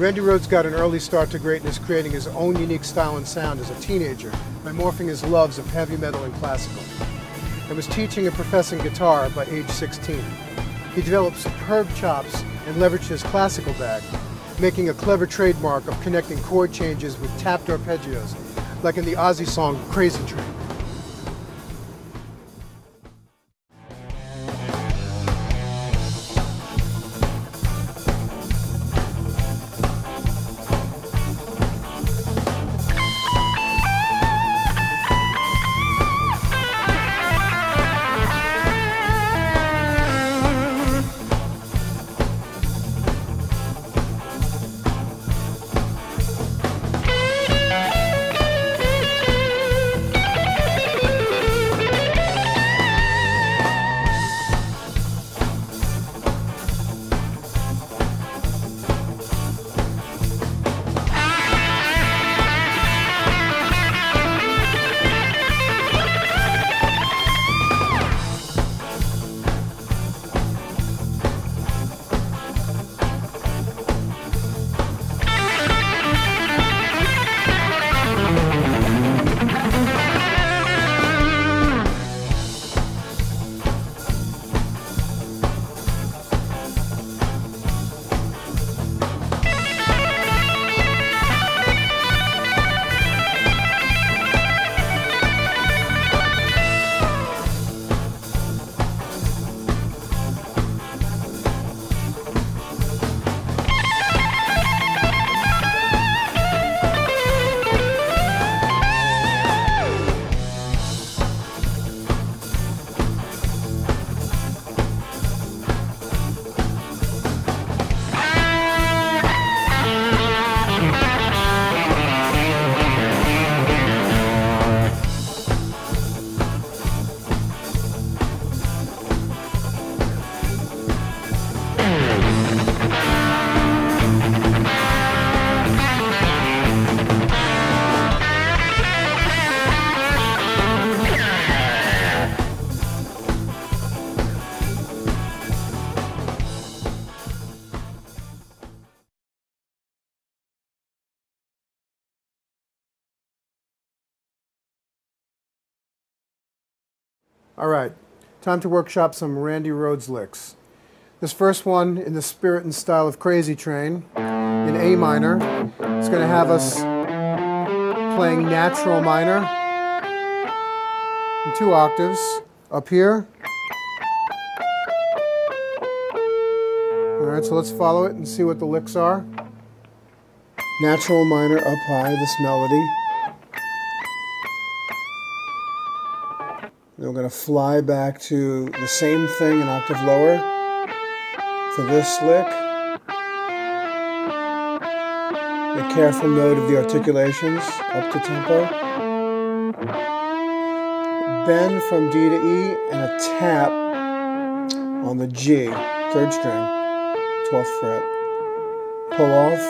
Randy Rhodes got an early start to greatness creating his own unique style and sound as a teenager by morphing his loves of heavy metal and classical, and was teaching and professing guitar by age 16. He developed superb chops and leveraged his classical bag, making a clever trademark of connecting chord changes with tapped arpeggios, like in the Ozzy song Crazy Train. All right, time to workshop some Randy Rhodes licks. This first one, in the spirit and style of Crazy Train, in A minor, it's going to have us playing natural minor in 2 octaves up here. All right, so let's follow it and see what the licks are. Natural minor up high, this melody. Then we're going to fly back to the same thing an octave lower for this lick. A careful note of the articulations up to tempo. Bend from D to E and a tap on the G, 3rd string, 12th fret. Pull off,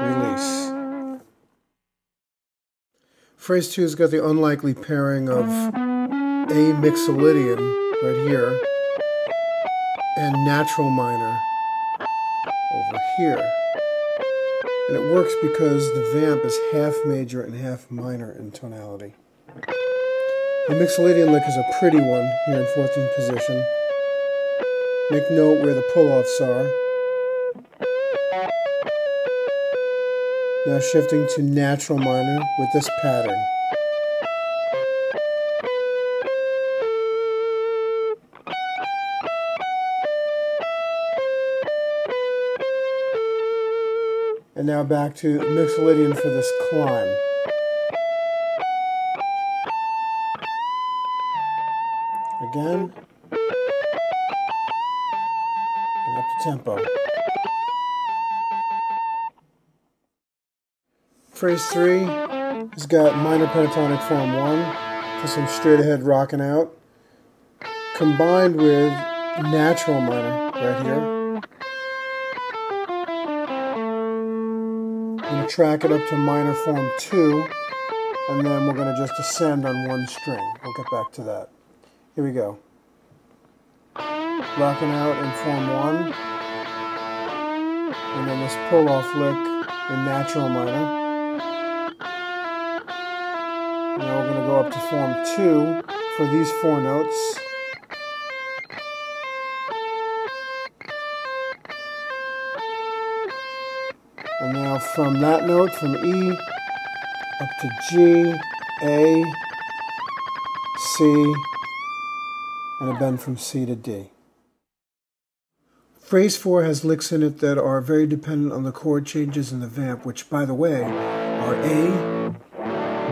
release. Phrase 2 has got the unlikely pairing of A mixolydian right here and natural minor over here. And it works because the vamp is half major and half minor in tonality. The mixolydian lick is a pretty one here in 14th position. Make note where the pull-offs are. Now shifting to natural minor with this pattern. And now back to mixolydian for this climb. Again. And up to tempo. Phrase 3 has got minor pentatonic form 1 for some straight ahead rocking out, combined with natural minor right here. I'm going to track it up to minor form 2, and then we're going to just ascend on 1 string. We'll get back to that. Here we go. Rocking out in form 1. and then this pull-off lick in natural minor. Now we're going to go up to form 2 for these 4 notes. And now from that note, from E up to G, A, C, and a bend from C to D. Phrase 4 has licks in it that are very dependent on the chord changes in the vamp, which, by the way, are A,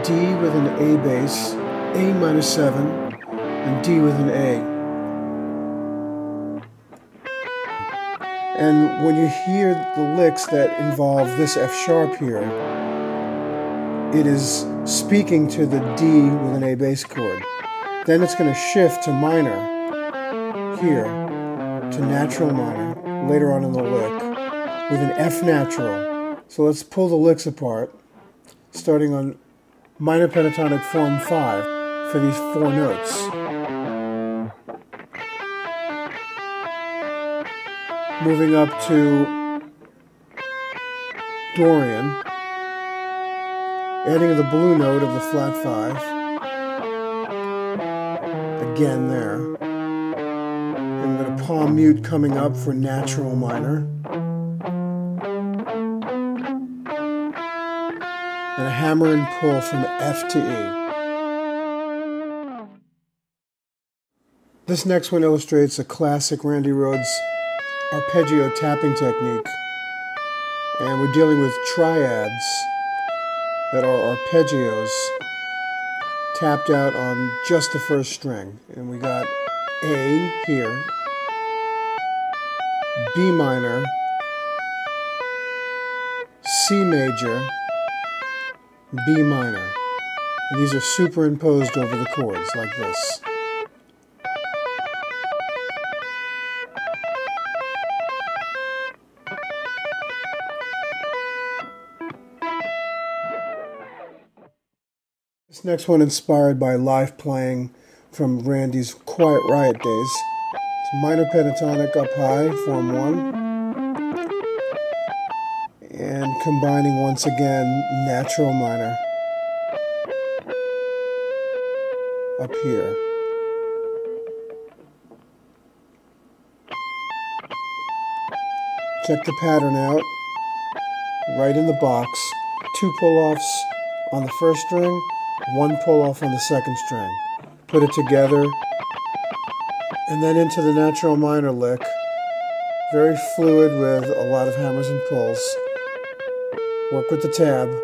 D with an A bass, A minor 7, and D with an A. And when you hear the licks that involve this F sharp here, it is speaking to the D with an A bass chord. Then it's going to shift to minor here, to natural minor, later on in the lick, with an F natural. So let's pull the licks apart, starting on minor pentatonic form 5 for these 4 notes. Moving up to Dorian, adding the blue note of the flat 5, again there. I'm going to palm mute coming up for natural minor, and a hammer and pull from F to E. This next one illustrates a classic Randy Rhodes arpeggio tapping technique, and we're dealing with triads that are arpeggios tapped out on just the first string. And we got A here, B minor, C major, B minor. And these are superimposed over the chords like this. This next one inspired by live playing from Randy's Quiet Riot days. It's minor pentatonic up high, form 1, and combining once again natural minor up here. Check the pattern out, right in the box, 2 pull-offs on the first string, 1 pull-off on the second string. Put it together, and then into the natural minor lick. Very fluid with a lot of hammers and pulls. Work with the tab.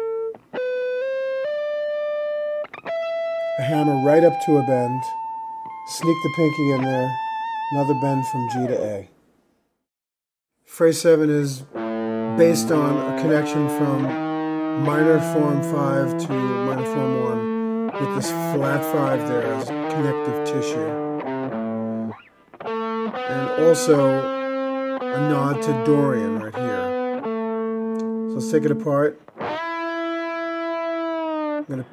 A hammer right up to a bend. Sneak the pinky in there. Another bend from G to A. Phrase 7 is based on a connection from minor form 5 to minor form 1 with this flat 5 there as connective tissue. And also a nod to Dorian right here. So let's take it apart. I'm going to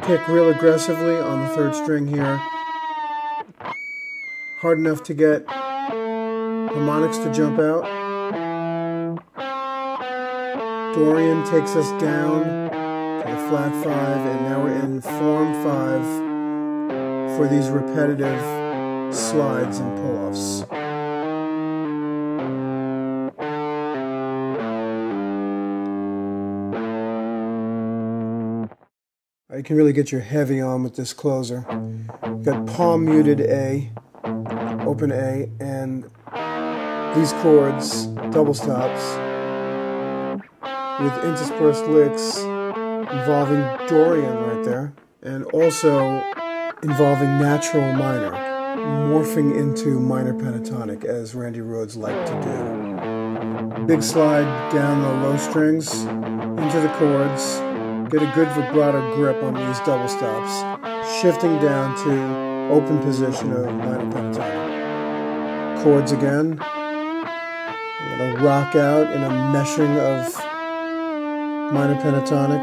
pick real aggressively on the third string here. Hard enough to get harmonics to jump out. Dorian takes us down to the flat 5, and now we're in form 5 for these repetitive slides and pull-offs. You can really get your heavy on with this closer. You've got palm muted A, open A, and these chords, double stops, with interspersed licks involving Dorian right there, and also involving natural minor, morphing into minor pentatonic as Randy Rhodes liked to do. Big slide down the low strings into the chords, get a good vibrato grip on these double stops, shifting down to open position of minor pentatonic. Chords again. I'm going to rock out in a meshing of minor pentatonic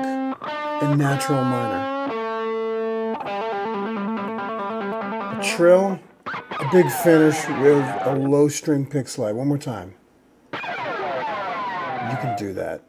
and natural minor. A trill, a big finish with a low string pick slide. One more time. You can do that.